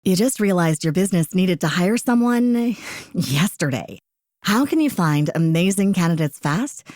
You just realized your business needed to hire someone yesterday. How can you find amazing candidates fast?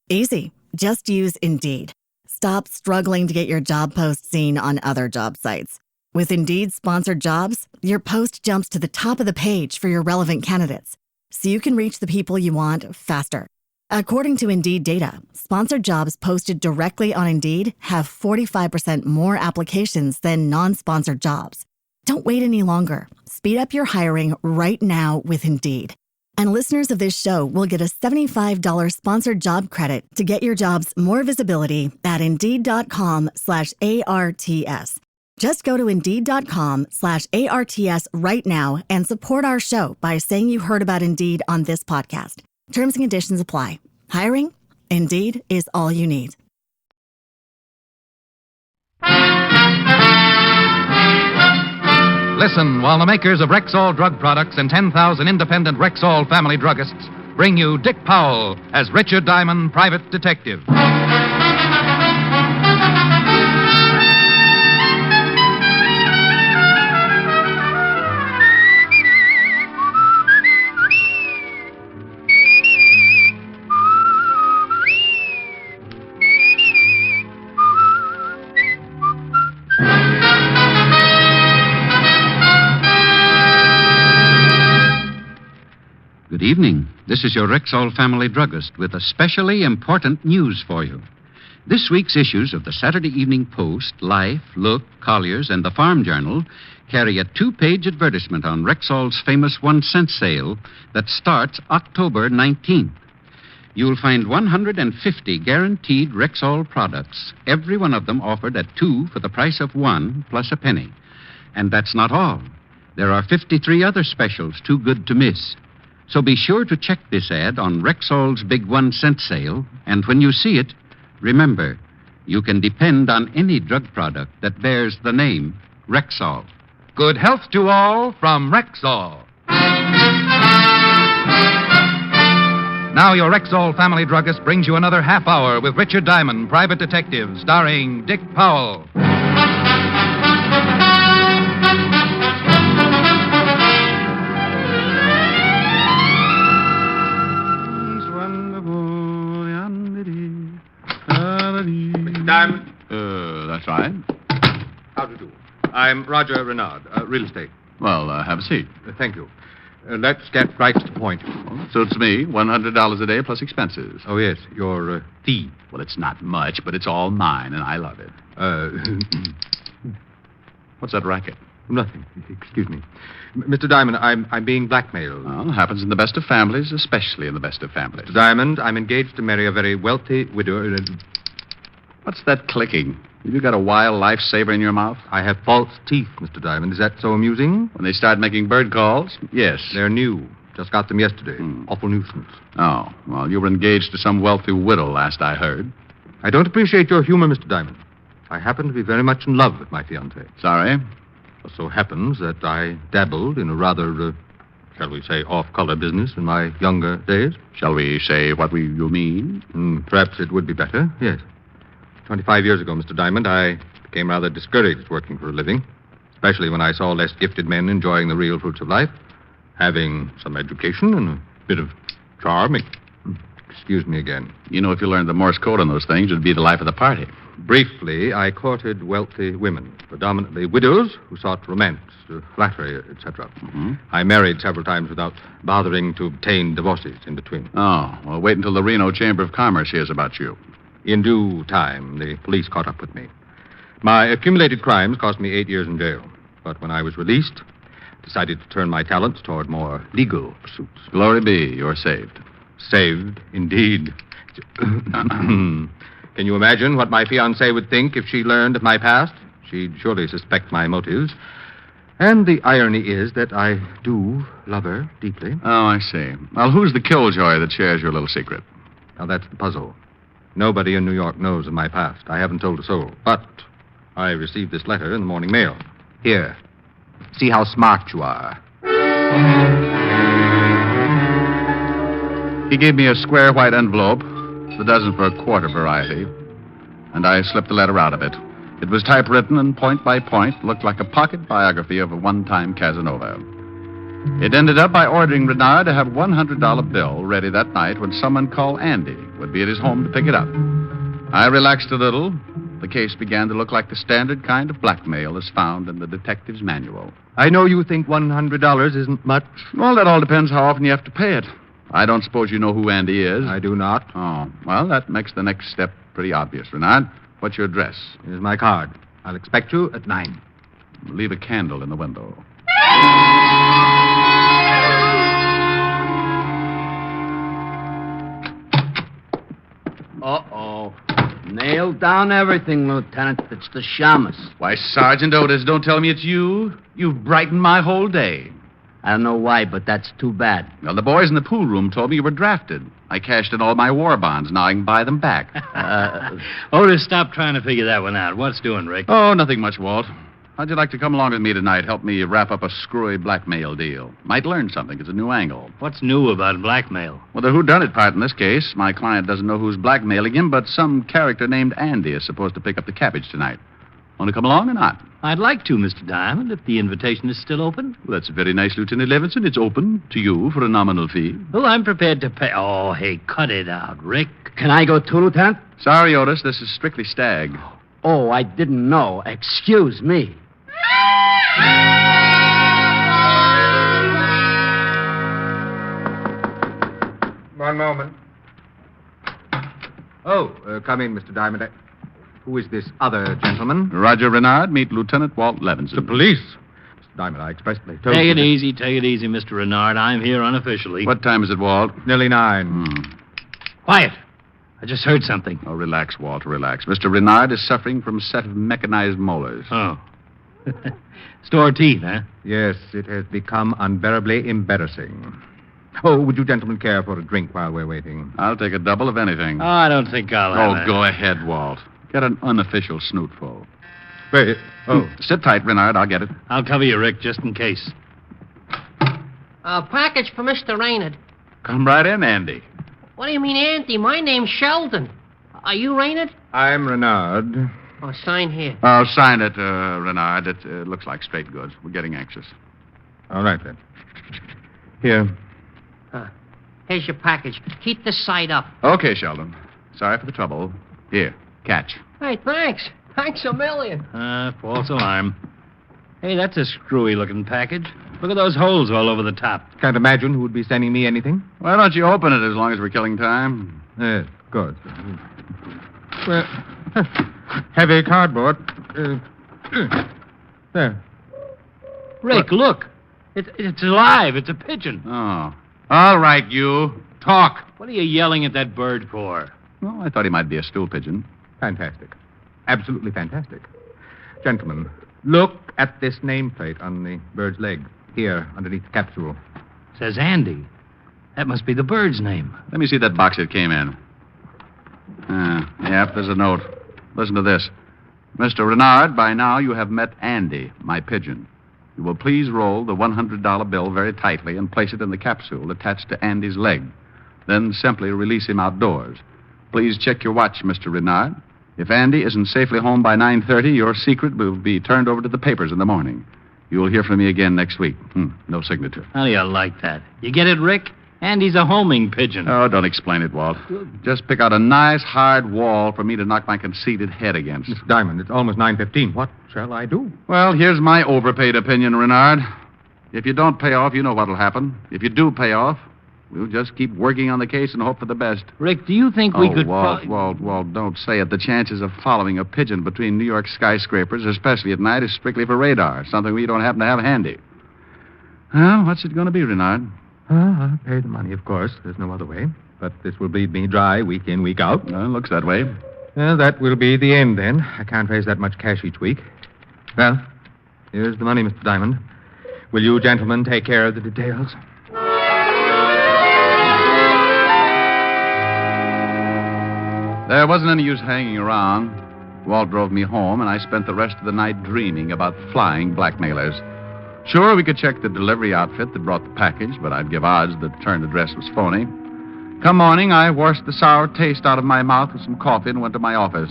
Easy. Just use Indeed. Stop struggling to get your job post seen on other job sites. With Indeed sponsored jobs, your post jumps to the top of the page for your relevant candidates, so you can reach the people you want faster. According to Indeed data, sponsored jobs posted directly on Indeed have 45% more applications than non-sponsored jobs. Don't wait any longer. Speed up your hiring right now with Indeed. And listeners of this show will get a $75 sponsored job credit to get your jobs more visibility at Indeed.com/ARTS. Just go to Indeed.com/ARTS right now and support our show by saying you heard about Indeed on this podcast. Terms and conditions apply. Hiring? Indeed is all you need. Listen while the makers of Rexall drug products and 10,000 independent Rexall family druggists bring you Dick Powell as Richard Diamond, private detective. Good evening. This is your Rexall family druggist with especially important news for you. This week's issues of the Saturday Evening Post, Life, Look, Collier's, and the Farm Journal carry a 2-page advertisement on Rexall's famous 1-cent sale that starts October 19th. You'll find 150 guaranteed Rexall products, every one of them offered at 2 for the price of 1 plus a penny. And that's not all. There are 53 other specials too good to miss. So be sure to check this ad on Rexall's big 1-cent sale, and when you see it, remember, you can depend on any drug product that bears the name Rexall. Good health to all from Rexall. Now your Rexall family druggist brings you another half hour with Richard Diamond, private detective, starring Dick Powell. Diamond? That's right. How do you do? I'm Roger Renard, real estate. Well, have a seat. Thank you. Let's get right to the point. Suits me. $100 a day plus expenses. Oh, yes, your fee. Well, it's not much, but it's all mine, and I love it. What's that racket? Nothing. Excuse me. Mr. Diamond, I'm being blackmailed. Well, happens in the best of families, especially in the best of families. Mr. Diamond, I'm engaged to marry a very wealthy widow. What's that clicking? Have you got a wild lifesaver in your mouth? I have false teeth, Mr. Diamond. Is that so amusing? When they start making bird calls? Yes. They're new. Just got them yesterday. Awful nuisance. Oh, well, you were engaged to some wealthy widow, last I heard. I don't appreciate your humor, Mr. Diamond. I happen to be very much in love with my fiancée. Sorry? It so happens that I dabbled in a rather, shall we say, off-color business in my younger days. Shall we say what you mean? Perhaps it would be better, yes. 25 years ago, Mr. Diamond, I became rather discouraged working for a living, especially when I saw less gifted men enjoying the real fruits of life, having some education and a bit of charm. Excuse me again. You know, if you learned the Morse code on those things, it'd be the life of the party. Briefly, I courted wealthy women, predominantly widows who sought romance, flattery, etc. I married several times without bothering to obtain divorces in between. Oh, well, wait until the Reno Chamber of Commerce hears about you. In due time, the police caught up with me. My accumulated crimes cost me 8 years in jail. But when I was released, I decided to turn my talents toward more legal pursuits. Glory be, you're saved. Saved, indeed. Can you imagine what my fiancée would think if she learned of my past? She'd surely suspect my motives. And the irony is that I do love her deeply. Oh, I see. Well, who's the killjoy that shares your little secret? Now, that's the puzzle. Nobody in New York knows of my past. I haven't told a soul. But I received this letter in the morning mail. Here. See how smart you are. He gave me a square white envelope, the dozen for a quarter variety, and I slipped the letter out of it. It was typewritten and point by point looked like a pocket biography of a one-time Casanova. It ended up by ordering Renard to have a $100 bill ready that night when someone called Andy would be at his home to pick it up. I relaxed a little. The case began to look like the standard kind of blackmail as found in the detective's manual. I know you think $100 isn't much. Well, that all depends how often you have to pay it. I don't suppose you know who Andy is. I do not. Oh, well, that makes the next step pretty obvious, Renard. What's your address? Here's my card. I'll expect you at 9. Leave a candle in the window. Uh-oh. Nailed down everything, Lieutenant. It's the shamus. Why, Sergeant Otis, don't tell me it's you. You've brightened my whole day. I don't know why, but that's too bad. Well, the boys in the pool room told me you were drafted. I cashed in all my war bonds. Now I can buy them back. Otis, stop trying to figure that one out. What's doing, Rick? Oh, nothing much, Walt. How'd you like to come along with me tonight? Help me wrap up a screwy blackmail deal. Might learn something. It's a new angle. What's new about blackmail? Well, the whodunit part in this case. My client doesn't know who's blackmailing him, but some character named Andy is supposed to pick up the cabbage tonight. Want to come along or not? I'd like to, Mr. Diamond, if the invitation is still open. Well, that's very nice, Lieutenant Levinson. It's open to you for a nominal fee. Oh, I'm prepared to pay. Oh, hey, cut it out, Rick. Can I go too, Lieutenant? Sorry, Otis. This is strictly stag. Oh, I didn't know. Excuse me. One moment. Oh, come in, Mr. Diamond. Who is this other gentleman? Roger Renard, meet Lieutenant Walt Levinson. The police. Mr. Diamond, I expressly told Take you. it easy, Mr. Renard. I'm here unofficially. What time is it, Walt? Nearly 9. Quiet. I just heard something. Oh, relax, Walt, relax. Mr. Renard is suffering from a set of mechanized molars. Oh. Store teeth, huh? Yes, it has become unbearably embarrassing. Oh, would you gentlemen care for a drink while we're waiting? I'll take a double of anything. Oh, I don't think I'll have it. Go ahead, Walt. Get an unofficial snootful. Wait. Oh. Sit tight, Renard. I'll get it. I'll cover you, Rick, just in case. A package for Mr. Raynard. Come right in, Andy. What do you mean, Auntie? My name's Sheldon. Are you Raynard? I'm Renard. Oh, sign here. I'll sign it, Renard. It looks like straight goods. We're getting anxious. All right, then. Here. Here's your package. Keep this side up. Okay, Sheldon. Sorry for the trouble. Here, catch. Hey, thanks. Thanks a million. False alarm. Hey, that's a screwy-looking package. Look at those holes all over the top. Can't imagine who would be sending me anything. Why don't you open it as long as we're killing time? Yes, good. Well, heavy cardboard. There. Rick, look. It's alive. It's a pigeon. Oh. All right, you. Talk. What are you yelling at that bird for? Well, I thought he might be a stool pigeon. Fantastic. Absolutely fantastic. Gentlemen, look at this nameplate on the bird's leg. Here, underneath the capsule. Says Andy. That must be the bird's name. Let me see that box it came in. Yep, there's a note. Listen to this. Mr. Renard, by now you have met Andy, my pigeon. You will please roll the $100 bill very tightly and place it in the capsule attached to Andy's leg. Then simply release him outdoors. Please check your watch, Mr. Renard. If Andy isn't safely home by 9:30, your secret will be turned over to the papers in the morning. You will hear from me again next week. No signature. How do you like that? You get it, Rick? Andy's a homing pigeon. Oh, don't explain it, Walt. Just pick out a nice, hard wall for me to knock my conceited head against. Mr. Diamond, it's almost 9:15. What shall I do? Well, here's my overpaid opinion, Renard. If you don't pay off, you know what'll happen. If you do pay off, we'll just keep working on the case and hope for the best. Rick, do you think we could... Walt, don't say it. The chances of following a pigeon between New York skyscrapers, especially at night, is strictly for radar, something we don't happen to have handy. Well, what's it going to be, Renard? I'll pay the money, of course. There's no other way. But this will bleed me dry week in, week out. Well, it looks that way. Well, that will be the end, then. I can't raise that much cash each week. Well, here's the money, Mr. Diamond. Will you gentlemen take care of the details? There wasn't any use hanging around. Walt drove me home, and I spent the rest of the night dreaming about flying blackmailers. Sure, we could check the delivery outfit that brought the package, but I'd give odds the return address was phony. Come morning, I washed the sour taste out of my mouth with some coffee and went to my office.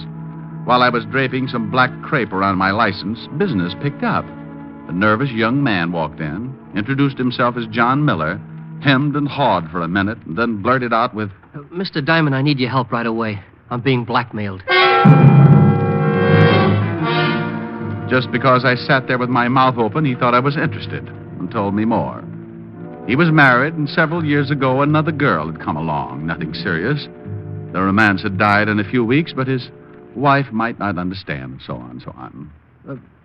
While I was draping some black crepe around my license, business picked up. A nervous young man walked in, introduced himself as John Miller, hemmed and hawed for a minute, and then blurted out with, Mr. Diamond, I need your help right away. I'm being blackmailed. Just because I sat there with my mouth open, he thought I was interested and told me more. He was married, and several years ago another girl had come along. Nothing serious. The romance had died in a few weeks, but his wife might not understand, and so on and so on.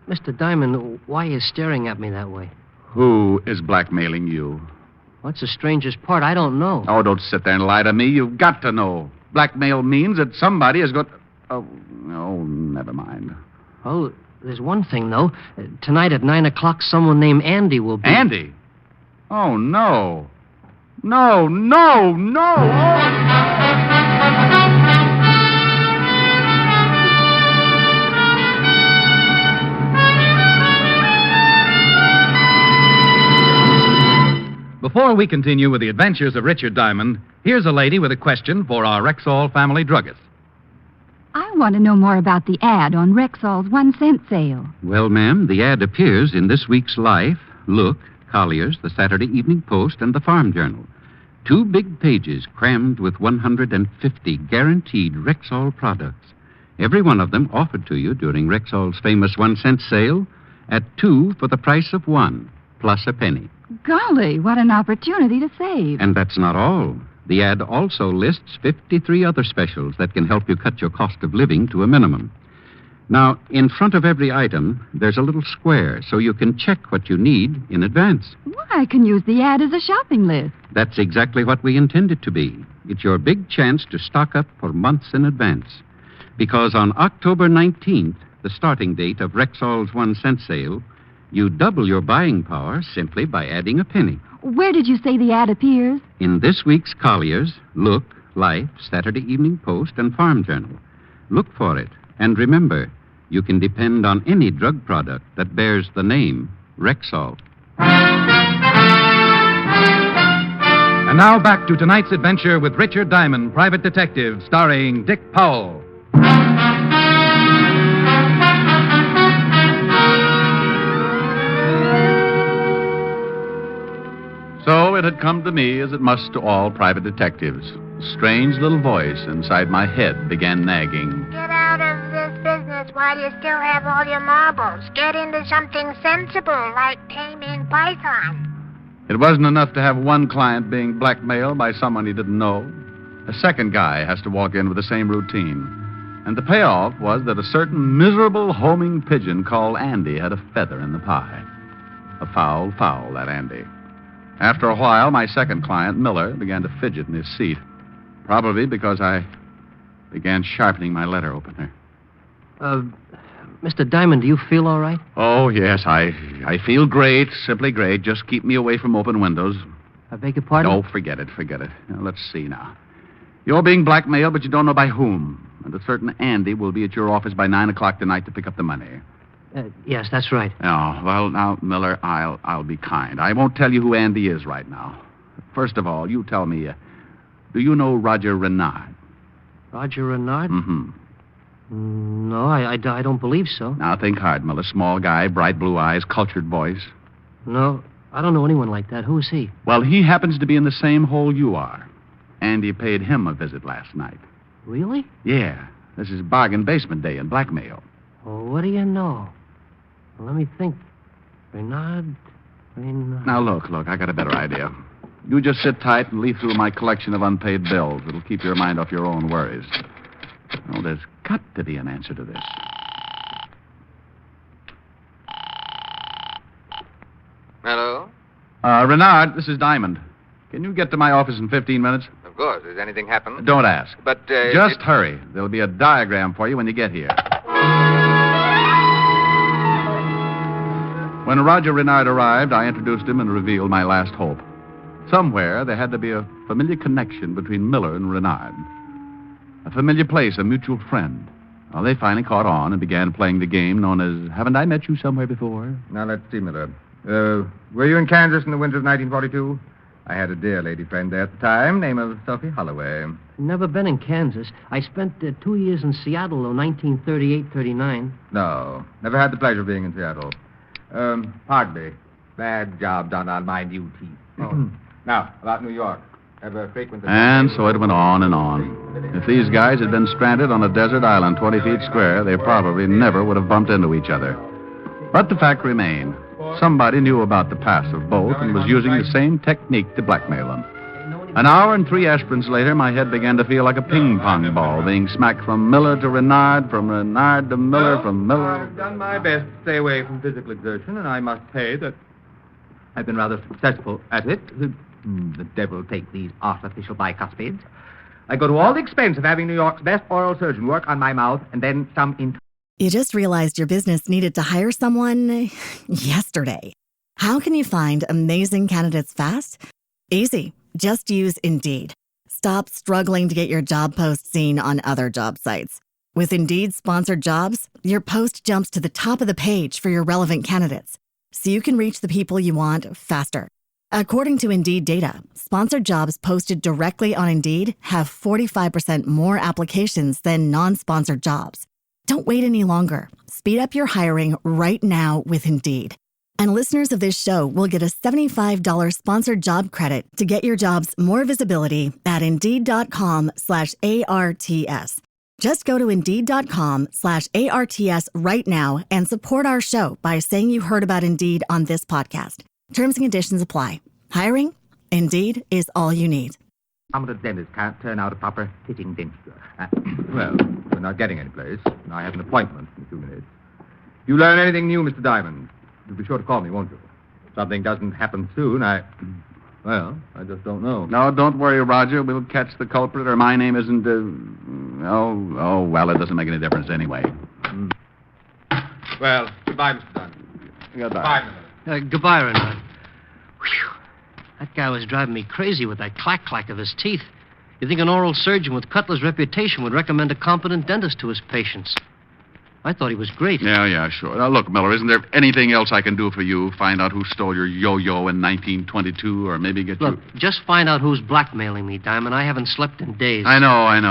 Mr. Diamond, why are you staring at me that way? Who is blackmailing you? What's the strangest part? I don't know. Oh, don't sit there and lie to me. You've got to know. Blackmail means that somebody has got... Oh, never mind. Oh, there's one thing, though. Tonight at 9 o'clock, someone named Andy will be... Andy? Oh, no. No. Oh. Before we continue with the adventures of Richard Diamond, here's a lady with a question for our Rexall family druggist. I want to know more about the ad on Rexall's 1-cent sale. Well, ma'am, the ad appears in this week's Life, Look, Collier's, the Saturday Evening Post, and the Farm Journal. 2 big pages crammed with 150 guaranteed Rexall products. Every one of them offered to you during Rexall's famous 1-cent sale at 2 for the price of 1, plus a penny. Golly, what an opportunity to save. And that's not all. The ad also lists 53 other specials that can help you cut your cost of living to a minimum. Now, in front of every item, there's a little square so you can check what you need in advance. Well, I can use the ad as a shopping list. That's exactly what we intend it to be. It's your big chance to stock up for months in advance. Because on October 19th, the starting date of Rexall's 1-cent sale, you double your buying power simply by adding a penny. Where did you say the ad appears? In this week's Collier's, Look, Life, Saturday Evening Post, and Farm Journal. Look for it. And remember, you can depend on any drug product that bears the name Rexall. And now back to tonight's adventure with Richard Diamond, private detective, starring Dick Powell. So it had come to me, as it must to all private detectives. A strange little voice inside my head began nagging. Get out of this business while you still have all your marbles. Get into something sensible, like taming python. It wasn't enough to have one client being blackmailed by someone he didn't know. A second guy has to walk in with the same routine. And the payoff was that a certain miserable homing pigeon called Andy had a feather in the pie. A foul, that Andy. After a while, my second client, Miller, began to fidget in his seat. Probably because I began sharpening my letter opener. Mr. Diamond, do you feel all right? Oh, yes, I feel great, simply great. Just keep me away from open windows. I beg your pardon? Oh, forget it. Now, let's see now. You're being blackmailed, but you don't know by whom. And a certain Andy will be at your office by 9 o'clock tonight to pick up the money. Yes, that's right. Oh, well, now, Miller, I'll be kind. I won't tell you who Andy is right now. First of all, you tell me, do you know Roger Renard? Roger Renard? Mm-hmm. No, I don't believe so. Now, think hard, Miller. Small guy, bright blue eyes, cultured voice. No, I don't know anyone like that. Who is he? Well, he happens to be in the same hole you are. Andy paid him a visit last night. Really? Yeah. This is bargain basement day in blackmail. Oh, what do you know? Well, let me think. Renard. Now, look, I got a better idea. You just sit tight and leaf through my collection of unpaid bills. It'll keep your mind off your own worries. Oh, there's got to be an answer to this. Hello? Renard, this is Diamond. Can you get to my office in 15 minutes? Of course. Has anything happened? Don't ask. But, Just hurry. There'll be a diagram for you when you get here. When Roger Renard arrived, I introduced him and revealed my last hope. Somewhere there had to be a familiar connection between Miller and Renard. A familiar place, a mutual friend. Well, they finally caught on and began playing the game known as Haven't I Met You Somewhere Before? Now, let's see, Miller. Were you in Kansas in the winter of 1942? I had a dear lady friend there at the time, name of Sophie Holloway. Never been in Kansas. I spent 2 years in Seattle, though, 1938-39. No, never had the pleasure of being in Seattle. Pardon me. Bad job done on my new teeth. Oh. Now, about New York. Ever frequent... And so it went on and on. If these guys had been stranded on a desert island 20 feet square, they probably never would have bumped into each other. But the fact remained. Somebody knew about the past of both and was using the same technique to blackmail them. An hour and 3 aspirins later, my head began to feel like a ping-pong ball being smacked from Miller to Renard, from Renard to Miller, from Miller... I've done my best to stay away from physical exertion, and I must say that I've been rather successful at it. The devil take these artificial bicuspids. I go to all the expense of having New York's best oral surgeon work on my mouth, and then some... You just realized your business needed to hire someone yesterday. How can you find amazing candidates fast? Easy. Just use Indeed. Stop struggling to get your job post seen on other job sites. With Indeed sponsored jobs, your post jumps to the top of the page for your relevant candidates, so you can reach the people you want faster. According to Indeed data, sponsored jobs posted directly on Indeed have 45% more applications than non-sponsored jobs. Don't wait any longer. Speed up your hiring right now with Indeed. And listeners of this show will get a $75 sponsored job credit to get your jobs more visibility at Indeed.com/ARTS. Just go to Indeed.com/ARTS right now and support our show by saying you heard about Indeed on this podcast. Terms and conditions apply. Hiring? Indeed is all you need. Some of the dentists can't turn out a proper fitting denture. Well, we're not getting any place. I have an appointment in 2 minutes. You learn anything new, Mr. Diamond, you'll be sure to call me, won't you? If something doesn't happen soon, I just don't know. No, don't worry, Roger. We'll catch the culprit, or my name isn't... well, it doesn't make any difference anyway. Well, goodbye, Mr. Diamond. Goodbye. Goodbye, Renard. Whew. That guy was driving me crazy with that clack-clack of his teeth. You think an oral surgeon with Cutler's reputation would recommend a competent dentist to his patients? I thought he was great. Yeah, sure. Now, look, Miller, isn't there anything else I can do for you? Find out who stole your yo-yo in 1922, or maybe get Look, just find out who's blackmailing me, Diamond. I haven't slept in days. I know. And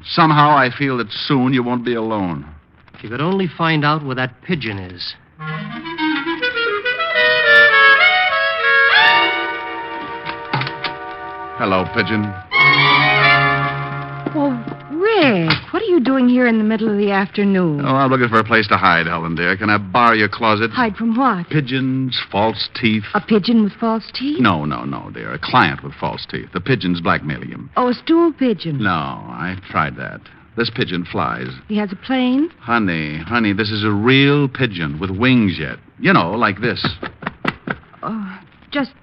somehow I feel that soon you won't be alone. If you could only find out where that pigeon is. Hello, Pigeon. Oh, Rick, what are you doing here in the middle of the afternoon? Oh, I'm looking for a place to hide, Helen, dear. Can I borrow your closet? Hide from what? Pigeons, false teeth. A pigeon with false teeth? No, dear. A client with false teeth. The pigeon's blackmailing him. Oh, a stool pigeon. No, I've tried that. This pigeon flies. He has a plane? Honey, this is a real pigeon with wings yet. You know, like this. Oh, just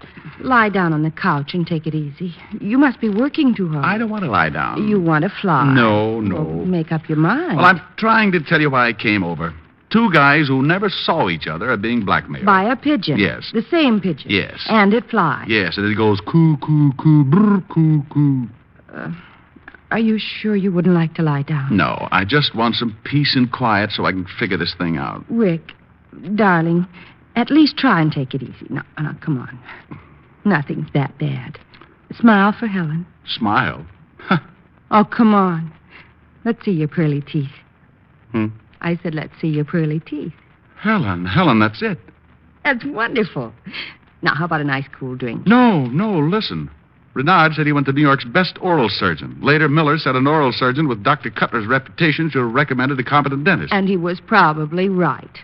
lie down on the couch and take it easy. You must be working too hard. I don't want to lie down. You want to fly? No. Well, make up your mind. Well, I'm trying to tell you why I came over. 2 guys who never saw each other are being blackmailed. By a pigeon? Yes. The same pigeon? Yes. And it flies? Yes, and it goes coo, coo, coo, brr, coo, coo. Are you sure you wouldn't like to lie down? No, I just want some peace and quiet so I can figure this thing out. Rick, darling, at least try and take it easy. Now, come on. Nothing's that bad. Smile for Helen. Smile? Oh, come on. Let's see your pearly teeth. I said, let's see your pearly teeth. Helen, that's it. That's wonderful. Now, how about a nice cool drink? No, listen. Renard said he went to New York's best oral surgeon. Later, Miller said an oral surgeon with Dr. Cutler's reputation should have recommended a competent dentist. And he was probably right.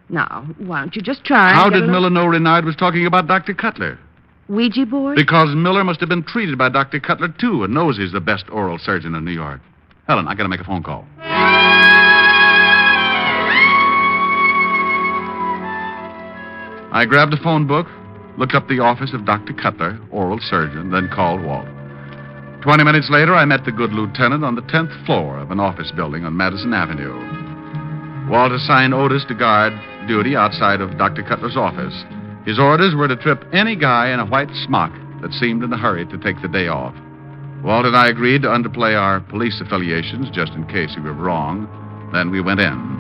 Now, why don't you just try... How did Miller know Renard was talking about Dr. Cutler? Ouija board? Because Miller must have been treated by Dr. Cutler, too, and knows he's the best oral surgeon in New York. Helen, I got to make a phone call. I grabbed a phone book, looked up the office of Dr. Cutler, oral surgeon, then called Walt. 20 minutes later, I met the good lieutenant on the 10th floor of an office building on Madison Avenue. Walt assigned Otis to guard duty outside of Dr. Cutler's office. His orders were to trip any guy in a white smock that seemed in a hurry to take the day off. Walt and I agreed to underplay our police affiliations just in case we were wrong. Then we went in.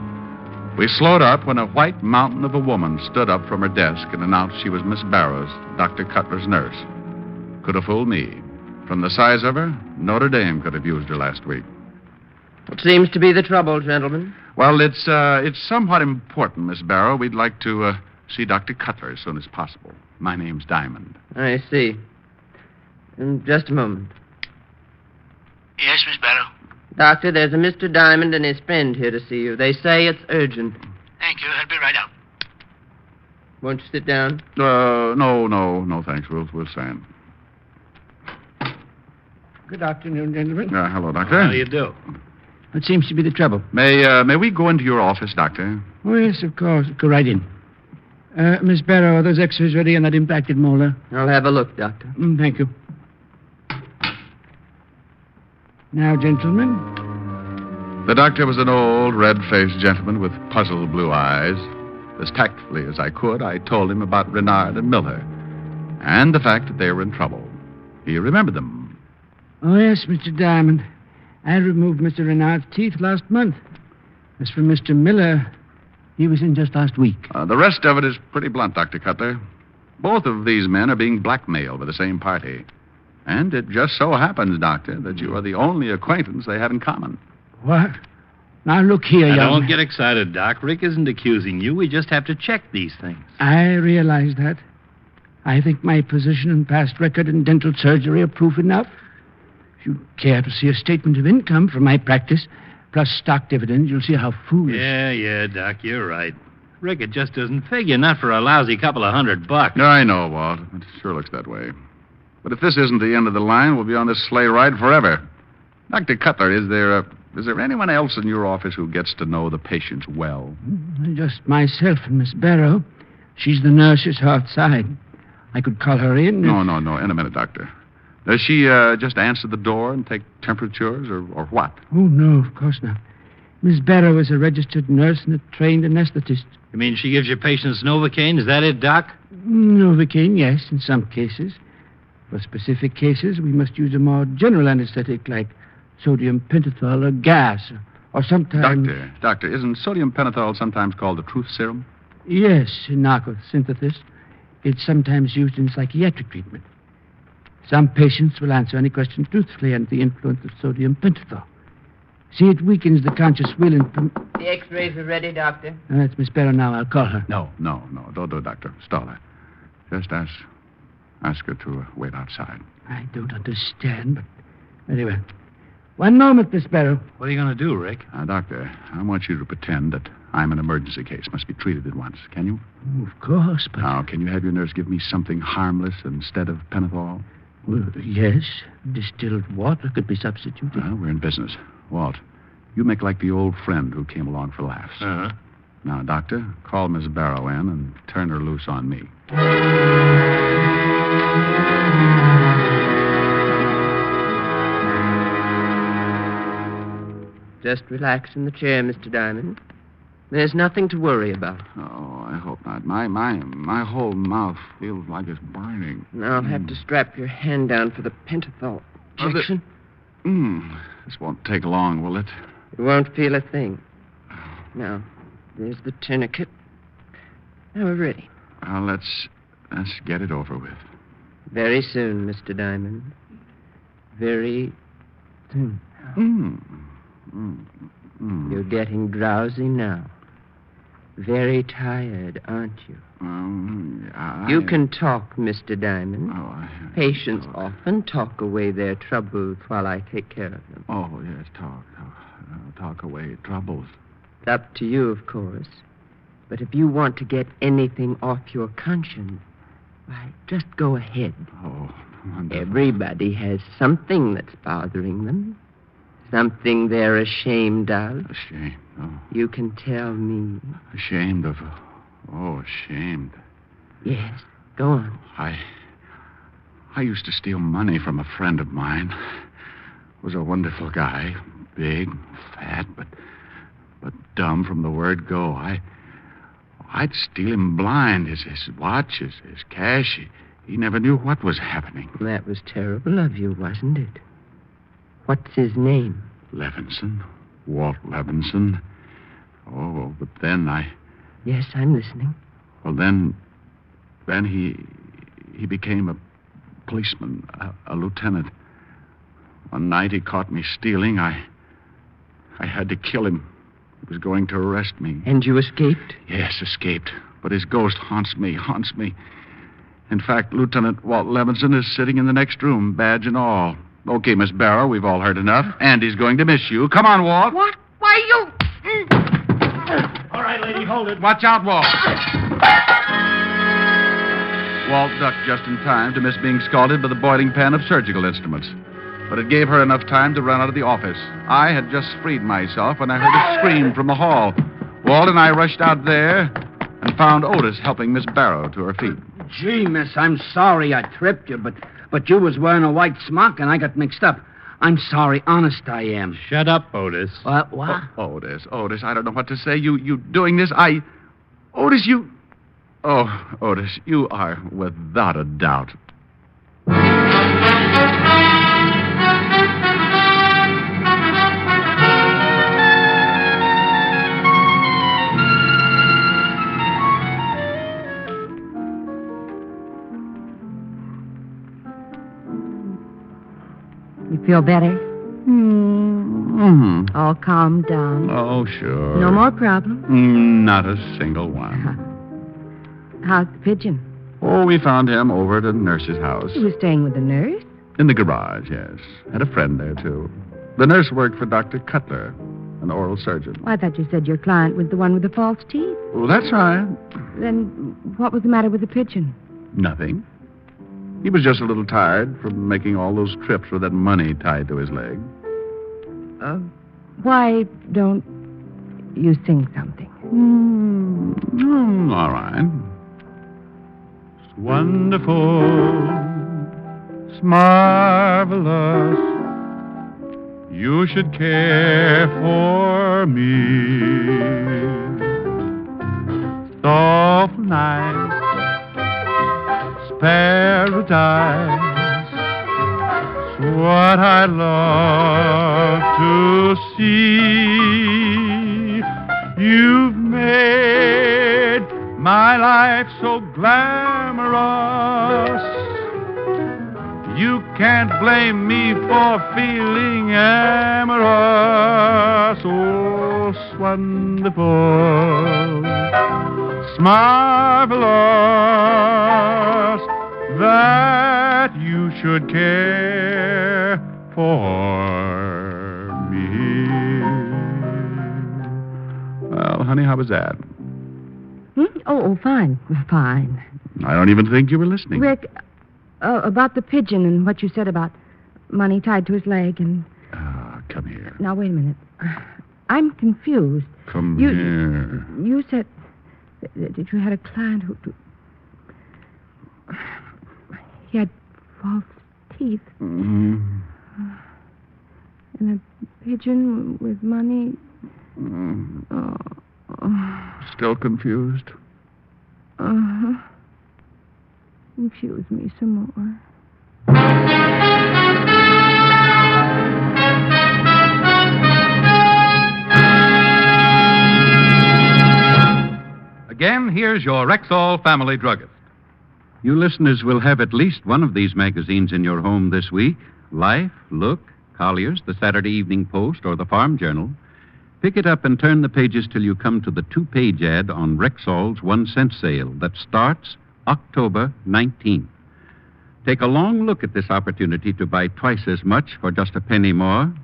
We slowed up when a white mountain of a woman stood up from her desk and announced she was Miss Barrows, Dr. Cutler's nurse. Could have fooled me. From the size of her, Notre Dame could have used her last week. What seems to be the trouble, gentlemen? Well, it's somewhat important, Miss Barrow. We'd like to see Dr. Cutler as soon as possible. My name's Diamond. I see. In just a moment. Yes, Miss Barrow. Doctor, there's a Mr. Diamond and his friend here to see you. They say it's urgent. Thank you. I'll be right out. Won't you sit down? No, thanks. We'll stand. Good afternoon, gentlemen. Hello, Doctor. How do you do? What seems to be the trouble? May we go into your office, Doctor? Oh, yes, of course. Go right in. Miss Barrow, are those X-rays ready on that impacted molar? I'll have a look, Doctor. Thank you. Now, gentlemen. The doctor was an old, red-faced gentleman with puzzled blue eyes. As tactfully as I could, I told him about Renard and Miller and the fact that they were in trouble. He remembered them. Oh, yes, Mr. Diamond. I removed Mr. Renard's teeth last month. As for Mr. Miller, he was in just last week. The rest of it is pretty blunt, Dr. Cutler. Both of these men are being blackmailed by the same party. And it just so happens, Doctor, that you are the only acquaintance they have in common. What? Now, look here, Now, young don't get excited, Doc. Rick isn't accusing you. We just have to check these things. I realize that. I think my position and past record in dental surgery are proof enough. If you care to see a statement of income from my practice, plus stock dividends, you'll see how foolish. Yeah, Doc, you're right. Rick, it just doesn't figure, not for a lousy couple of $100. I know, Walt. It sure looks that way. But if this isn't the end of the line, we'll be on this sleigh ride forever. Dr. Cutler, is there anyone else in your office who gets to know the patients well? Just myself and Miss Barrow. She's the nurse who's outside. I could call her in. No. In a minute, Doctor. Does she just answer the door and take temperatures or what? Oh, no, of course not. Miss Barrow is a registered nurse and a trained anesthetist. You mean she gives your patients Novocaine? Is that it, Doc? Novocaine, yes, in some cases. For specific cases, we must use a more general anesthetic like sodium pentothal or gas, or sometimes... Doctor, isn't sodium pentothal sometimes called the truth serum? Yes, in narcosynthesis. It's sometimes used in psychiatric treatment. Some patients will answer any question truthfully under the influence of sodium pentothal. See, it weakens the conscious will and... The X-rays are ready, Doctor. That's Miss Barrow now. I'll call her. No. Don't do it, Doctor. Stall her. Just ask her to wait outside. I don't understand, but very well. One moment, Miss Barrow. What are you going to do, Rick? Doctor, I want you to pretend that I'm an emergency case. Must be treated at once. Can you? Oh, of course, but... Now, can you have your nurse give me something harmless instead of pentothal? Well, yes. Distilled water could be substituted. Well, we're in business. Walt, you make like the old friend who came along for laughs. Uh-huh. Now, Doctor, call Miss Barrow in and turn her loose on me. Just relax in the chair, Mr. Diamond. There's nothing to worry about. Oh, I hope not. My whole mouth feels like it's burning. Now I'll have to strap your hand down for the pentothal injection. This won't take long, will it? You won't feel a thing. Now, there's the tourniquet. Now we're ready. Well, let's get it over with. Very soon, Mr. Diamond. Very soon. You're getting drowsy now. Very tired, aren't you? You can talk, Mr. Diamond. Patients often talk away their troubles while I take care of them. Oh, yes, talk away troubles. It's up to you, of course. But if you want to get anything off your conscience, why, just go ahead. Oh, wonderful. Everybody has something that's bothering them. Something they're ashamed of. Ashamed? Oh. You can tell me. Ashamed of... Oh, ashamed. Yes, go on. I used to steal money from a friend of mine. Was a wonderful guy. Big, fat, but dumb from the word go. I'd steal him blind. His watch, his cash. He never knew what was happening. That was terrible of you, wasn't it? What's his name? Levinson. Walt Levinson. Oh, but then Yes, I'm listening. Well, then he became a policeman, a lieutenant. One night he caught me stealing. I had to kill him. He was going to arrest me. And you escaped? Yes, escaped. But his ghost haunts me. In fact, Lieutenant Walt Levinson is sitting in the next room, badge and all. Okay, Miss Barrow, we've all heard enough. Andy's going to miss you. Come on, Walt. What? Why, you... All right, lady, hold it. Watch out, Walt. Walt ducked just in time to miss being scalded by the boiling pan of surgical instruments. But it gave her enough time to run out of the office. I had just freed myself when I heard a scream from the hall. Walt and I rushed out there and found Otis helping Miss Barrow to her feet. Gee, miss, I'm sorry I tripped you, but you was wearing a white smock and I got mixed up. I'm sorry, honest I am. Shut up, Otis. What? Oh, Otis, I don't know what to say. You doing this? Otis, you... Oh, Otis, you are without a doubt. You feel better? Mm-hmm. All calmed down. Oh, sure. No more problems? Not a single one. How's the pigeon? Oh, we found him over at a nurse's house. He was staying with the nurse? In the garage, yes. Had a friend there, too. The nurse worked for Dr. Cutler, an oral surgeon. Well, I thought you said your client was the one with the false teeth. Well, that's right. Then what was the matter with the pigeon? Nothing. He was just a little tired from making all those trips with that money tied to his leg. Why don't you sing something? All right. It's wonderful. It's marvelous. You should care for me. Soft night. Paradise. It's what I love to see. You've made my life so glamorous. You can't blame me for feeling amorous. Oh, it's wonderful. It's marvelous that you should care for me. Well, honey, how was that? Oh, fine. I don't even think you were listening. Rick, about the pigeon and what you said about money tied to his leg and... Come here. Now, wait a minute. I'm confused. Come here. You said that you had a client who... He had false teeth. Mm-hmm. And a pigeon with money. Still confused? Uh-huh. Confuse me some more. Again, here's your Rexall family druggist. You listeners will have at least one of these magazines in your home this week. Life, Look, Collier's, the Saturday Evening Post, or the Farm Journal. Pick it up and turn the pages till you come to the 2-page ad on Rexall's 1-cent sale that starts October 19th. Take a long look at this opportunity to buy twice as much for just a penny more,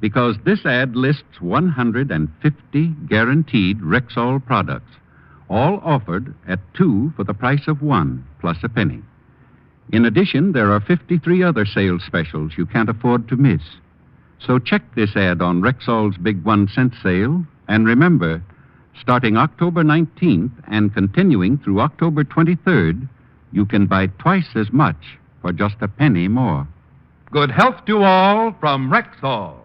because this ad lists 150 guaranteed Rexall products, all offered at 2 for the price of 1, plus a penny. In addition, there are 53 other sales specials you can't afford to miss. So check this ad on Rexall's big 1-cent sale, and remember, starting October 19th and continuing through October 23rd, you can buy twice as much for just a penny more. Good health to all from Rexall.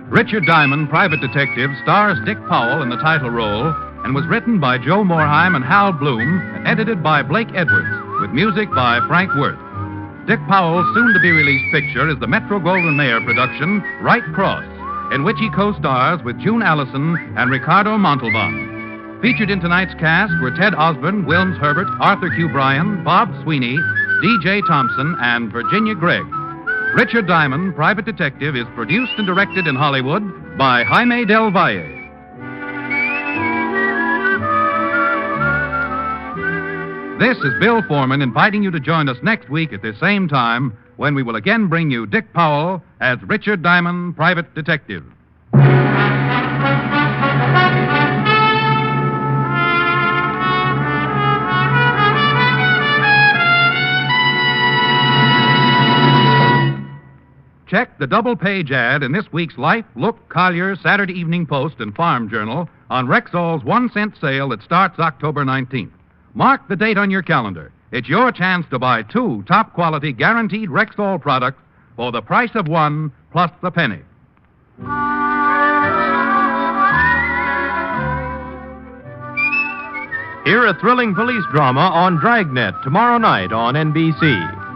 Richard Diamond, Private Detective, stars Dick Powell in the title role and was written by Joe Morheim and Hal Bloom and edited by Blake Edwards, with music by Frank Worth. Dick Powell's soon-to-be-released picture is the Metro-Goldwyn-Mayer production, Right Cross, in which he co-stars with June Allison and Ricardo Montalban. Featured in tonight's cast were Ted Osborne, Wilms Herbert, Arthur Q. Bryan, Bob Sweeney, D.J. Thompson, and Virginia Gregg. Richard Diamond, Private Detective, is produced and directed in Hollywood by Jaime Del Valle. This is Bill Foreman inviting you to join us next week at the same time when we will again bring you Dick Powell as Richard Diamond, Private Detective. Check the double-page ad in this week's Life, Look, Collier, Saturday Evening Post, and Farm Journal on Rexall's 1-cent sale that starts October 19th. Mark the date on your calendar. It's your chance to buy 2 top-quality guaranteed Rexall products for the price of 1 plus the penny. Hear a thrilling police drama on Dragnet tomorrow night on NBC.